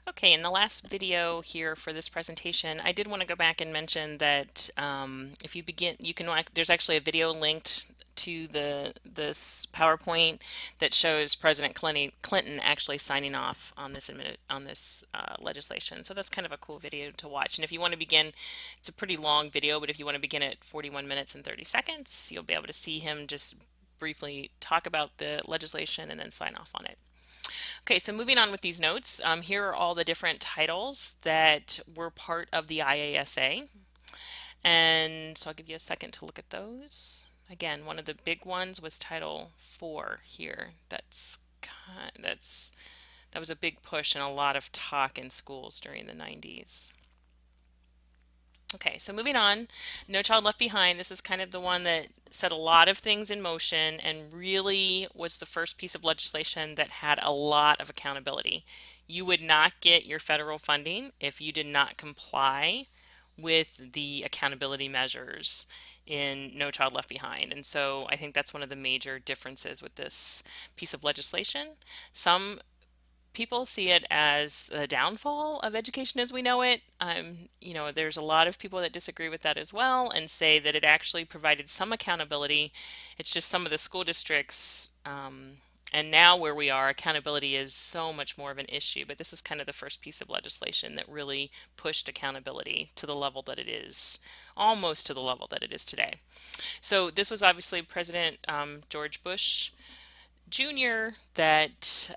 Okay, in the last video here for this presentation, I did want to go back and mention that if you begin, you can, there's actually a video linked to this PowerPoint that shows President Clinton actually signing off on this legislation. So that's kind of a cool video to watch. And if you want to begin, it's a pretty long video, but if you want to begin at 41 minutes and 30 seconds, you'll be able to see him just briefly talk about the legislation and then sign off on it. Okay, so moving on with these notes, here are all the different titles that were part of the IASA. And so I'll give you a second to look at those. Again, one of the big ones was Title 4 here. That was a big push and a lot of talk in schools during the 90s. Okay, so moving on, No Child Left Behind. This is kind of the one that set a lot of things in motion and really was the first piece of legislation that had a lot of accountability. You would not get your federal funding if you did not comply with the accountability measures in No Child Left Behind. And so I think that's one of the major differences with this piece of legislation. Some people see it as the downfall of education as we know it. There's a lot of people that disagree with that as well and say that it actually provided some accountability. It's just some of the school districts, and now where we are, accountability is so much more of an issue. But this is kind of the first piece of legislation that really pushed accountability to the level that it is, almost to the level that it is today. So this was obviously President George Bush Jr. that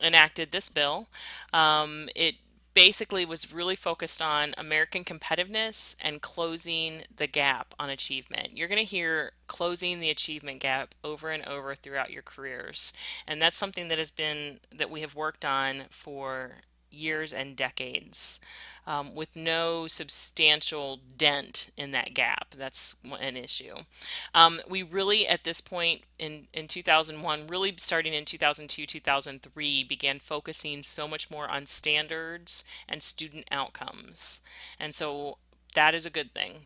enacted this bill. It basically was really focused on American competitiveness and closing the gap on achievement. You're going to hear closing the achievement gap over and over throughout your careers. And that's something that we have worked on for years and decades, with no substantial dent in that gap. That's an issue. We really, at this point in 2001, really starting in 2002, 2003, began focusing so much more on standards and student outcomes. And so that is a good thing.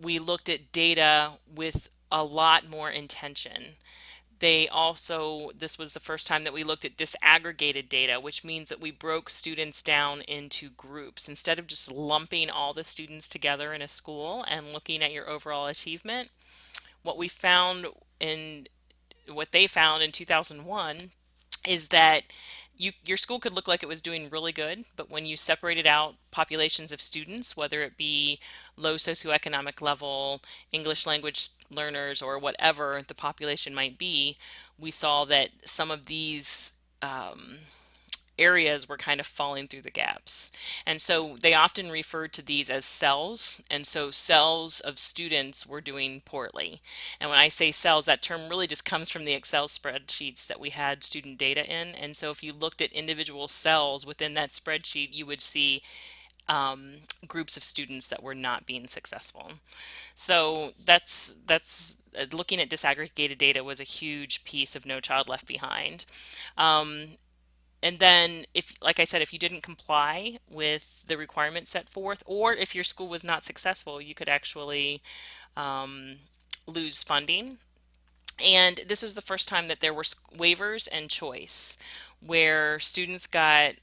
We looked at data with a lot more intention. This was the first time that we looked at disaggregated data, which means that we broke students down into groups. Instead of just lumping all the students together in a school and looking at your overall achievement, what we found in what they found in 2001 is that your school could look like it was doing really good, but when you separated out populations of students, whether it be low socioeconomic level, English language learners, or whatever the population might be, we saw that some of these areas were kind of falling through the gaps. And so they often referred to these as cells. And so cells of students were doing poorly. And when I say cells, that term really just comes from the Excel spreadsheets that we had student data in. And so if you looked at individual cells within that spreadsheet, you would see groups of students that were not being successful. So that's looking at disaggregated data was a huge piece of No Child Left Behind. And then, if, like I said, if you didn't comply with the requirements set forth, or if your school was not successful, you could actually um, lose funding. And this was the first time that there were waivers and choice, where students got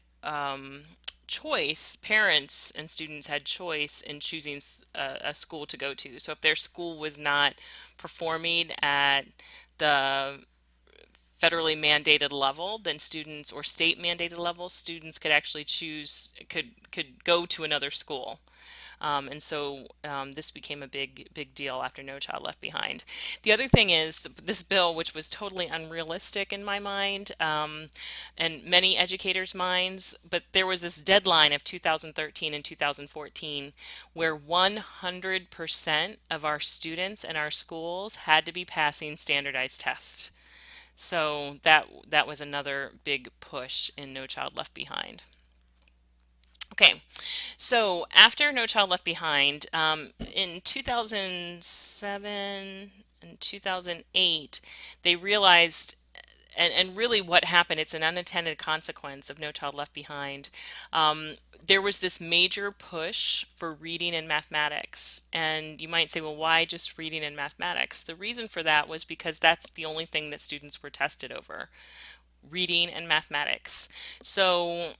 choice, parents and students had choice in choosing a school to go to. So if their school was not performing at the federally mandated level, then students or state mandated level, students could actually could go to another school. This became a big deal after No Child Left Behind. The other thing is this bill, which was totally unrealistic in my mind, and many educators' minds, but there was this deadline of 2013 and 2014 where 100% of our students in our schools had to be passing standardized tests. So that was another big push in No Child Left Behind. Okay, so after No Child Left Behind, in 2007 and 2008, they realized, and really what happened, it's an unintended consequence of No Child Left Behind. There was this major push for reading and mathematics. And you might say, well, why just reading and mathematics? The reason for that was because that's the only thing that students were tested over, reading and mathematics. So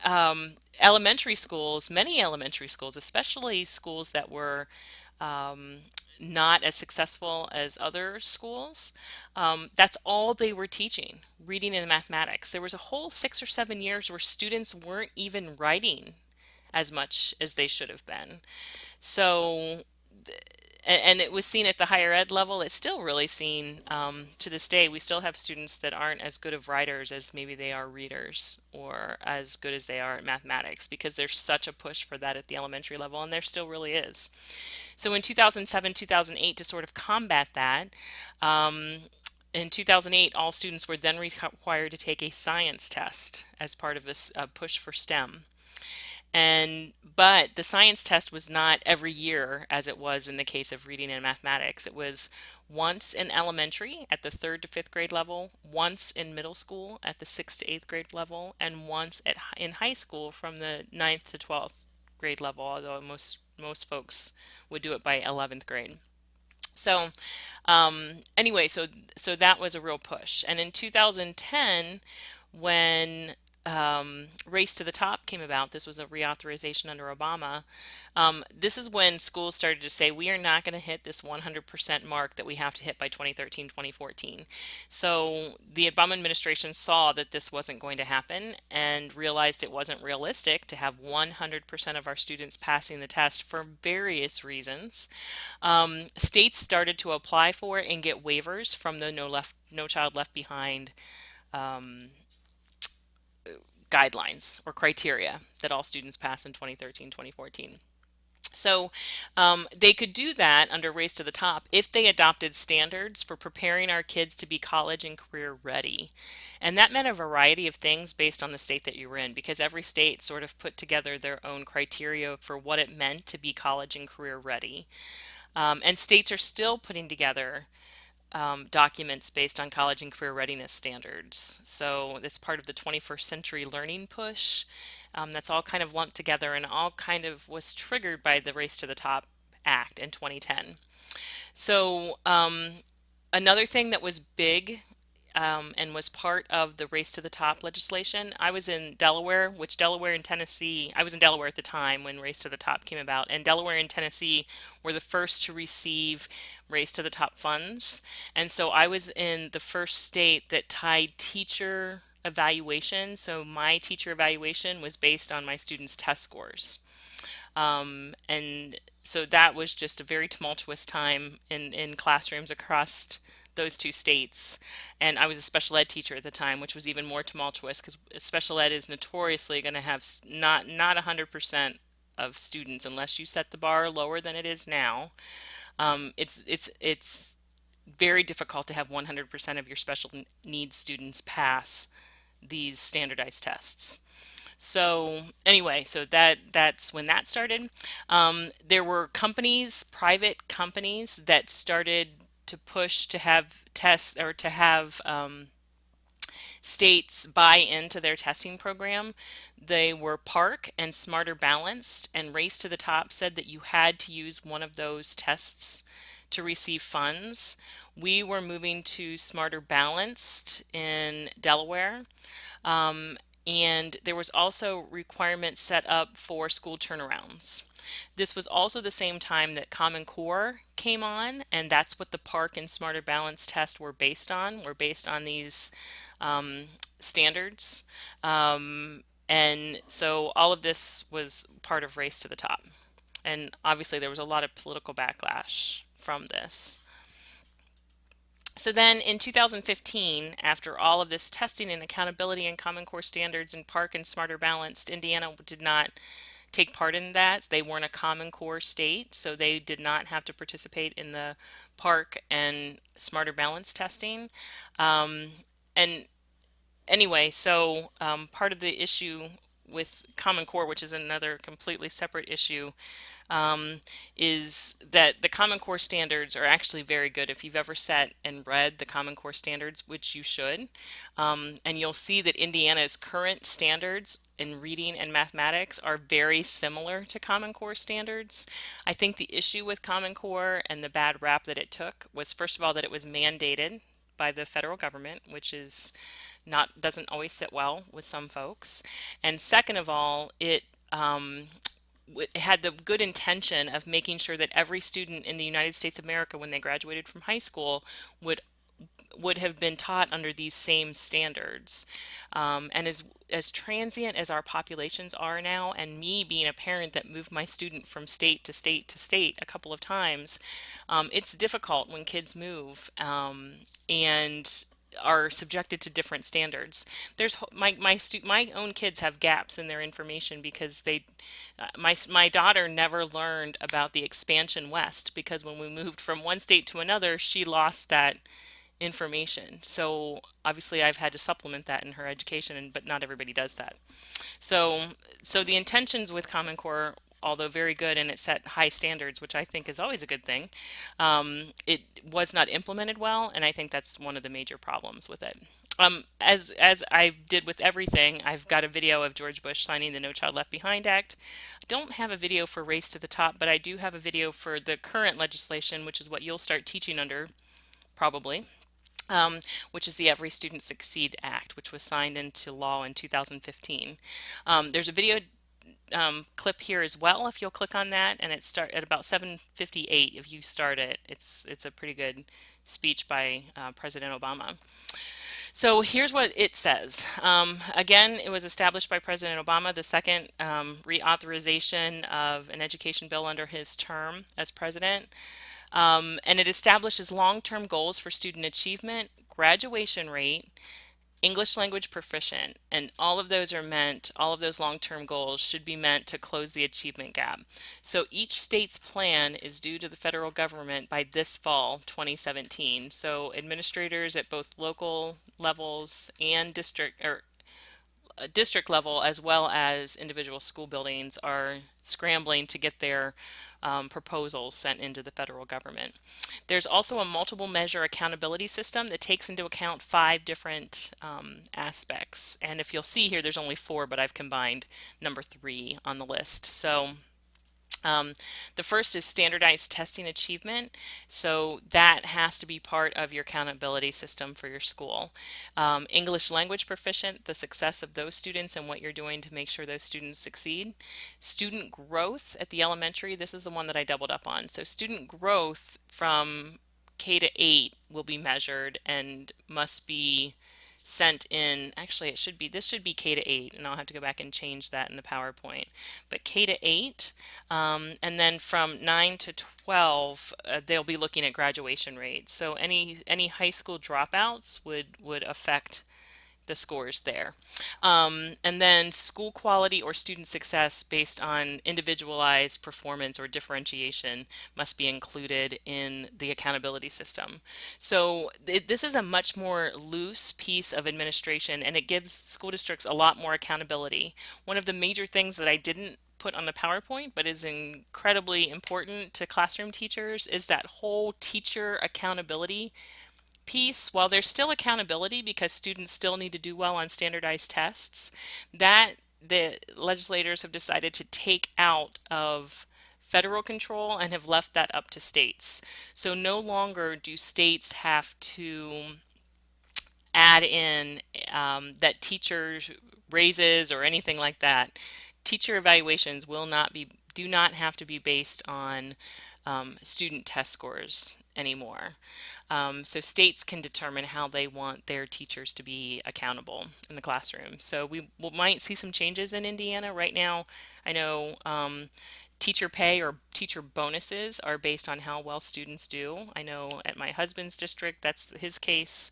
Elementary schools, many elementary schools, especially schools that were um, not as successful as other schools, that's all they were teaching, reading and mathematics. There was a whole 6 or 7 years where students weren't even writing as much as they should have been. So, and it was seen at the higher ed level. It's still really seen to this day. We still have students that aren't as good of writers as maybe they are readers or as good as they are at mathematics because there's such a push for that at the elementary level, and there still really is. So in 2007, 2008, to sort of combat that, um, in 2008, all students were then required to take a science test as part of this push for STEM. And but the science test was not every year as it was in the case of reading and mathematics. It was once in elementary at the third to fifth grade level, once in middle school at the sixth to eighth grade level, and once in high school from the ninth to 12th grade level, although most folks would do it by 11th grade. So anyway, so that was a real push. And in 2010, when Race to the Top came about, this was a reauthorization under Obama. This is when schools started to say, we are not going to hit this 100% mark that we have to hit by 2013, 2014. So the Obama administration saw that this wasn't going to happen and realized it wasn't realistic to have 100% of our students passing the test for various reasons. States started to apply for it and get waivers from the No Child Left Behind um, guidelines or criteria that all students pass in 2013, 2014. So they could do that under Race to the Top if they adopted standards for preparing our kids to be college and career ready. And that meant a variety of things based on the state that you were in, because every state sort of put together their own criteria for what it meant to be college and career ready. And states are still putting together documents based on college and career readiness standards. So it's part of the 21st century learning push. That's all kind of lumped together and all kind of was triggered by the Race to the Top Act in 2010. So another thing that was big and was part of the Race to the Top legislation. I was in Delaware, which Delaware and Tennessee, I was in Delaware at the time when Race to the Top came about, and Delaware and Tennessee were the first to receive Race to the Top funds. And so I was in the first state that tied teacher evaluation. So my teacher evaluation was based on my students' test scores. And so that was just a very tumultuous time in classrooms across those two states. And I was a special ed teacher at the time, which was even more tumultuous because special ed is notoriously going to have not 100% of students unless you set the bar lower than it is now. It's very difficult to have 100% of your special needs students pass these standardized tests. So anyway, so that's when that started. There were companies, private companies, that started to push to have tests or to have states buy into their testing program. They were Park and Smarter Balanced, and Race to the Top said that you had to use one of those tests to receive funds. We were moving to Smarter Balanced in Delaware. Um, and there was also requirements set up for school turnarounds. This was also the same time that Common Core came on, and that's what the Park and Smarter Balance test were based on these standards. And so all of this was part of Race to the Top. And obviously there was a lot of political backlash from this. So then in 2015, after all of this testing and accountability and Common Core standards and Park and Smarter Balanced, Indiana did not take part in that. They weren't a Common Core state, so they did not have to participate in the Park and Smarter Balanced testing. And anyway, so part of the issue with Common Core, which is another completely separate issue, is that the Common Core standards are actually very good. If you've ever sat and read the Common Core standards, which you should, and you'll see that Indiana's current standards in reading and mathematics are very similar to Common Core standards. I think the issue with Common Core and the bad rap that it took was, first of all, that it was mandated by the federal government, which is not doesn't always sit well with some folks. And second of all, um, it had the good intention of making sure that every student in the United States of America, when they graduated from high school, would would have been taught under these same standards. And as transient as our populations are now, and me being a parent that moved my student from state to state to state a couple of times, it's difficult when kids move and are subjected to different standards. There's my own kids have gaps in their information because my daughter never learned about the expansion west because when we moved from one state to another, she lost that information. So obviously I've had to supplement that in her education, but not everybody does that. So so the intentions with Common Core, although very good and it set high standards, which I think is always a good thing, it was not implemented well, and I think that's one of the major problems with it. As I did with everything, I've got a video of George Bush signing the No Child Left Behind Act. I don't have a video for Race to the Top, but I do have a video for the current legislation, which is what you'll start teaching under probably, which is the Every Student Succeed Act, which was signed into law in 2015. There's a video clip here as well if you'll click on that, and it start at about 7:58. If you start it, it's a pretty good speech by President Obama. So here's what it says. Again, it was established by President Obama, the second reauthorization of an education bill under his term as president. And it establishes long-term goals for student achievement, graduation rate, English language proficient, and all of those are meant, all of those long-term goals should be meant to close the achievement gap. So each state's plan is due to the federal government by this fall, 2017. So administrators at both local levels and district level as well as individual school buildings are scrambling to get their proposals sent into the federal government. There's also a multiple measure accountability system that takes into account 5 different aspects. And if you'll see here, there's only 4, but I've combined number 3 on the list. So um, the first is standardized testing achievement. So that has to be part of your accountability system for your school. English language proficient, the success of those students and what you're doing to make sure those students succeed. Student growth at the elementary, this is the one that I doubled up on. So student growth from K to 8 will be measured and must be sent in. Actually, this should be K to 8, and I'll have to go back and change that in the PowerPoint. But K to 8, and then from 9 to 12, they'll be looking at graduation rates. So any high school dropouts would affect the scores there. And then school quality or student success based on individualized performance or differentiation must be included in the accountability system. So this is a much more loose piece of administration, and it gives school districts a lot more accountability. One of the major things that I didn't put on the PowerPoint but is incredibly important to classroom teachers is that whole teacher accountability piece. While there's still accountability because students still need to do well on standardized tests, that the legislators have decided to take out of federal control and have left that up to states. So no longer do states have to add in that teachers raises or anything like that. Teacher evaluations do not have to be based on student test scores anymore. So states can determine how they want their teachers to be accountable in the classroom. So we might see some changes in Indiana. Right now, I know teacher pay or teacher bonuses are based on how well students do. I know at my husband's district, that's his case.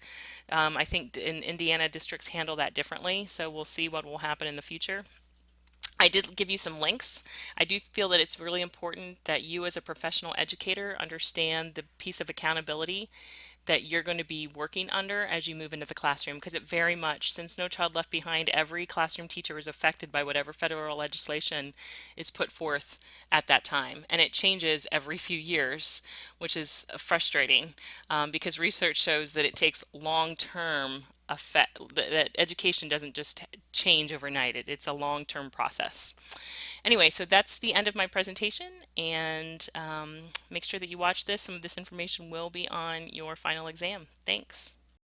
I think in Indiana, districts handle that differently. So we'll see what will happen in the future. I did give you some links. I do feel that it's really important that you as a professional educator understand the piece of accountability that you're going to be working under as you move into the classroom, because it very much, since No Child Left Behind, every classroom teacher is affected by whatever federal legislation is put forth at that time. And it changes every few years, which is frustrating because research shows that it takes long-term effect, that education doesn't just change overnight. It's a long-term process. Anyway, so that's the end of my presentation, and make sure that you watch this. Some of this information will be on your final exam. Thanks.